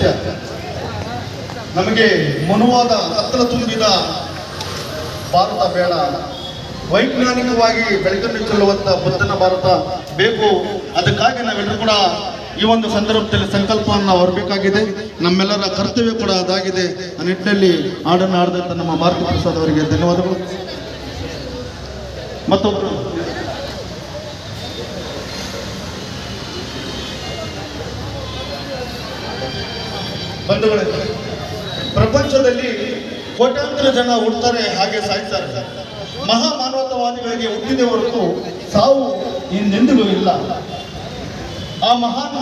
ಸತ್ಯ. ನಮಗೆ ಮನುವಾದ ಕತ್ತಲ ತುಂಬಿದ ಭಾರತ ಬೇಡ, ವೈಜ್ಞಾನಿಕವಾಗಿ ಬೆಳಕನ್ನು ಚೆಲ್ಲುವಂಥ ಬುದ್ಧನ ಭಾರತ ಬೇಕು. ಅದಕ್ಕಾಗಿ ನಾವೆಲ್ಲರೂ ಕೂಡ ಈ ಒಂದು ಸಂದರ್ಭದಲ್ಲಿ ಸಂಕಲ್ಪವನ್ನು ಹೊರಬೇಕಾಗಿದೆ. ನಮ್ಮೆಲ್ಲರ ಕರ್ತವ್ಯ ಕೂಡ ಅದಾಗಿದೆ. ಆ ನಿಟ್ಟಿನಲ್ಲಿ ಹಾಡನ್ನು ಆಡಿದಂಥ ನಮ್ಮ ಭಾರತಿ ಪ್ರಸಾದ್ ಅವರಿಗೆ ಧನ್ಯವಾದಗಳು. ಮತ್ತೊಬ್ಬರು ಬಂಧುಗಳೇ, ಪ್ರಪಂಚದಲ್ಲಿ ಕೋಟ್ಯಾಂತರ ಜನ ಹುಡ್ತಾರೆ, ಹಾಗೆ ಸಾಯ್ತಾರೆ. ಮಹಾಮಾನವತಾವಾದಿಗಳಿಗೆ ಹುಟ್ಟಿದೆ ಹೊರತು ಸಾವು ಇನ್ನೆಂದಿಗೂ ಇಲ್ಲ. ಆ ಮಹಾನ್